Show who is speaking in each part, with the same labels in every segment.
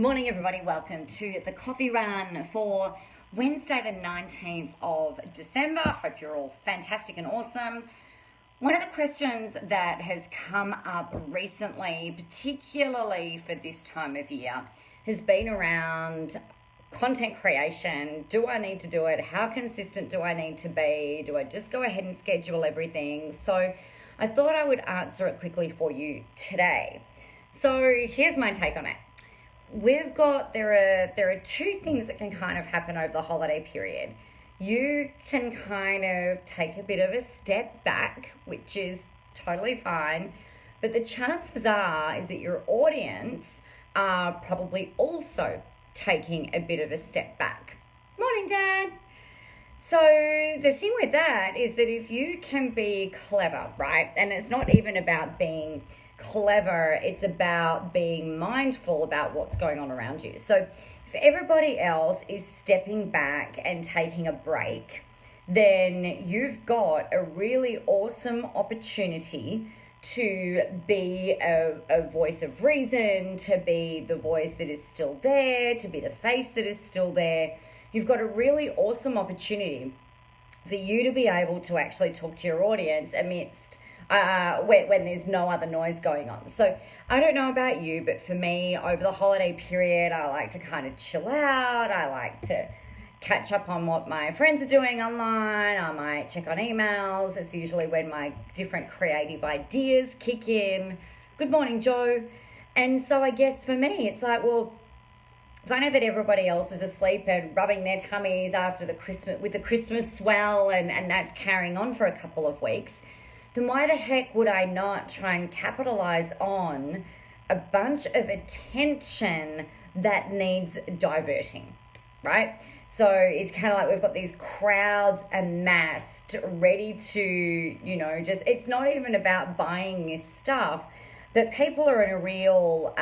Speaker 1: Morning, everybody. Welcome to the coffee run for Wednesday, the 19th of December. Hope you're all fantastic and awesome. One of the questions that has come up recently, particularly for this time of year, has been around content creation. Do I need to do it? How consistent do I need to be? Do I just go ahead and schedule everything? So I thought I would answer it quickly for you today. So here's my take on it. There are two things that can kind of happen over the holiday period. You can kind of take a bit of a step back, which is totally fine, but the chances are is that your audience are probably also taking a bit of a step back. Morning, Dad. So the thing with that is that if you can be clever, right? And it's not even about being clever, it's about being mindful about what's going on around you. So if everybody else is stepping back and taking a break, then you've got a really awesome opportunity to be a voice of reason, to be the voice that is still there, to be the face that is still there. You've got a really awesome opportunity for you to be able to actually talk to your audience amidst when there's no other noise going on. So I don't know about you, but for me, over the holiday period, I like to kind of chill out. I like to catch up on what my friends are doing online. I might check on emails. It's usually when my different creative ideas kick in. Good morning, Joe. And so I guess for me, it's like, well, if I know that everybody else is asleep and rubbing their tummies after the Christmas swell and that's carrying on for a couple of weeks, then why the heck would I not try and capitalize on a bunch of attention that needs diverting, right? So it's kind of like we've got these crowds amassed ready to, it's not even about buying this stuff, but people are in a real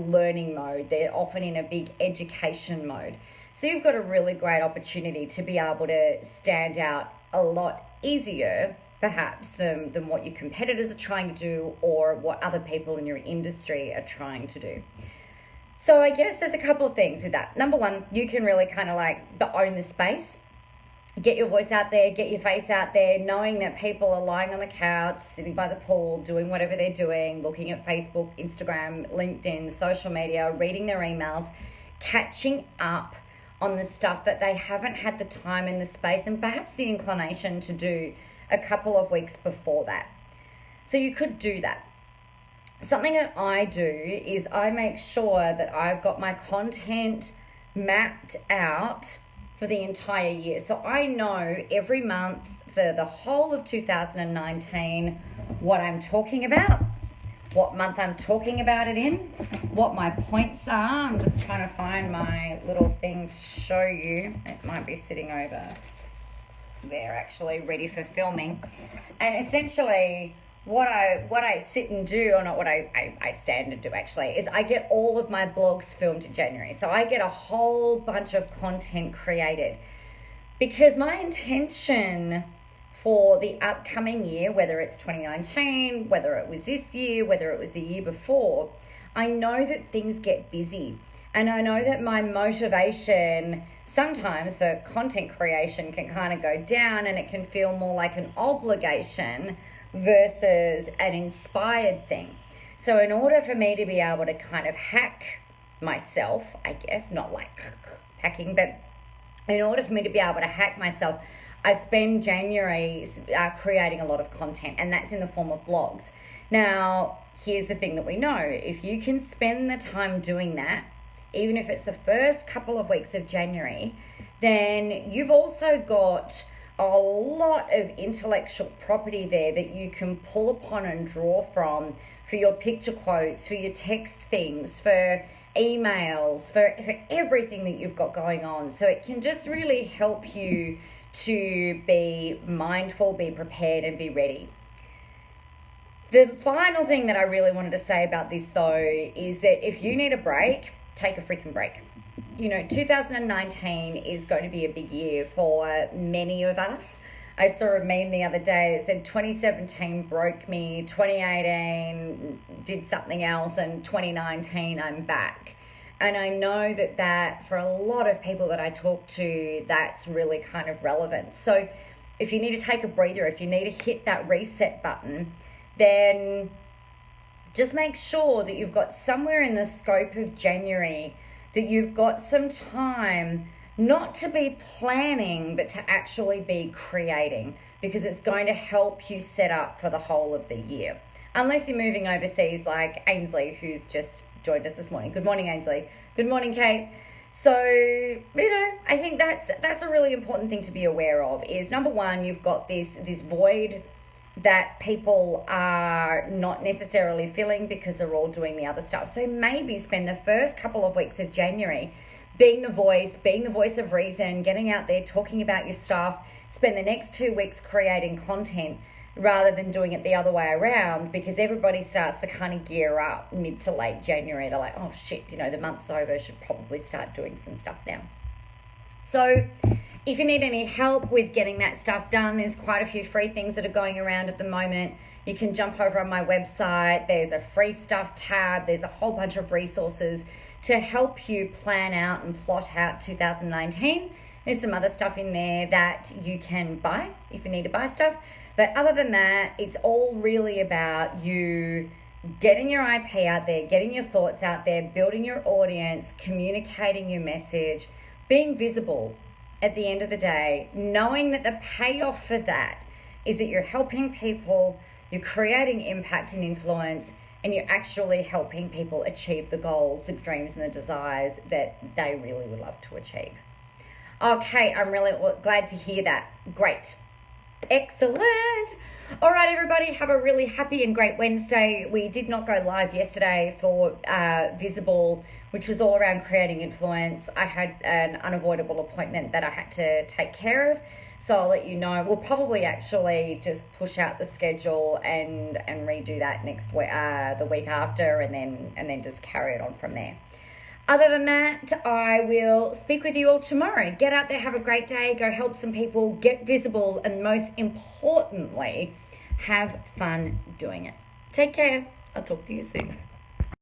Speaker 1: learning mode. They're often in a big education mode. So you've got a really great opportunity to be able to stand out a lot easier perhaps than what your competitors are trying to do or what other people in your industry are trying to do. So I guess there's a couple of things with that. Number one, you can really kind of like own the space, get your voice out there, get your face out there, knowing that people are lying on the couch, sitting by the pool, doing whatever they're doing, looking at Facebook, Instagram, LinkedIn, social media, reading their emails, catching up on the stuff that they haven't had the time and the space and perhaps the inclination to do a couple of weeks before that. So you could do that. Something that I do is I make sure that I've got my content mapped out for the entire year. So I know every month for the whole of 2019 what I'm talking about, what month I'm talking about it in, what my points are. I'm just trying to find my little thing to show you. It might be sitting over there actually, ready for filming. And essentially what I sit and do, or not what I stand and do actually, is I get all of my blogs filmed in January. So I get a whole bunch of content created because my intention for the upcoming year, whether it's 2019, whether it was this year, whether it was the year before, I know that things get busy. And I know that my motivation sometimes for content creation can kind of go down and it can feel more like an obligation versus an inspired thing. So in order for me to be able to kind of hack myself, I guess, not like hacking, but in order for me to be able to hack myself, I spend January creating a lot of content, and that's in the form of blogs. Now, here's the thing that we know. If you can spend the time doing that, even if it's the first couple of weeks of January, then you've also got a lot of intellectual property there that you can pull upon and draw from for your picture quotes, for your text things, for emails, for everything that you've got going on. So it can just really help you to be mindful, be prepared, and be ready. The final thing that I really wanted to say about this though is that if you need a break, take a freaking break. 2019 is going to be a big year for many of us. I saw a meme the other day that said 2017 broke me, 2018 did something else, and 2019 I'm back. And I know that for a lot of people that I talk to, that's really kind of relevant. So if you need to take a breather, if you need to hit that reset button, then just make sure that you've got somewhere in the scope of January that you've got some time not to be planning, but to actually be creating, because it's going to help you set up for the whole of the year. Unless you're moving overseas like Ainsley, who's just joined us this morning. Good morning, Ainsley. Good morning, Kate. So, I think that's a really important thing to be aware of is, number one, you've got this void that people are not necessarily filling because they're all doing the other stuff. So maybe spend the first couple of weeks of January being the voice of reason, getting out there, talking about your stuff. Spend the next 2 weeks creating content rather than doing it the other way around, because everybody starts to kind of gear up mid to late January. They're like, oh shit, the month's over, should probably start doing some stuff now. So if you need any help with getting that stuff done, there's quite a few free things that are going around at the moment. You can jump over on my website. There's a free stuff tab. There's a whole bunch of resources to help you plan out and plot out 2019. There's some other stuff in there that you can buy if you need to buy stuff. But other than that, it's all really about you getting your IP out there, getting your thoughts out there, building your audience, communicating your message, being visible at the end of the day, knowing that the payoff for that is that you're helping people, you're creating impact and influence, and you're actually helping people achieve the goals, the dreams, and the desires that they really would love to achieve. Okay, I'm really glad to hear that. Great. Excellent. All right, everybody, have a really happy and great Wednesday. We did not go live yesterday for Visible, which was all around creating influence. I had an unavoidable appointment that I had to take care of. So I'll let you know. We'll probably actually just push out the schedule and redo that next week, the week after, and then just carry it on from there. Other than that, I will speak with you all tomorrow. Get out there, have a great day, go help some people, get visible, and most importantly, have fun doing it. Take care. I'll talk to you soon.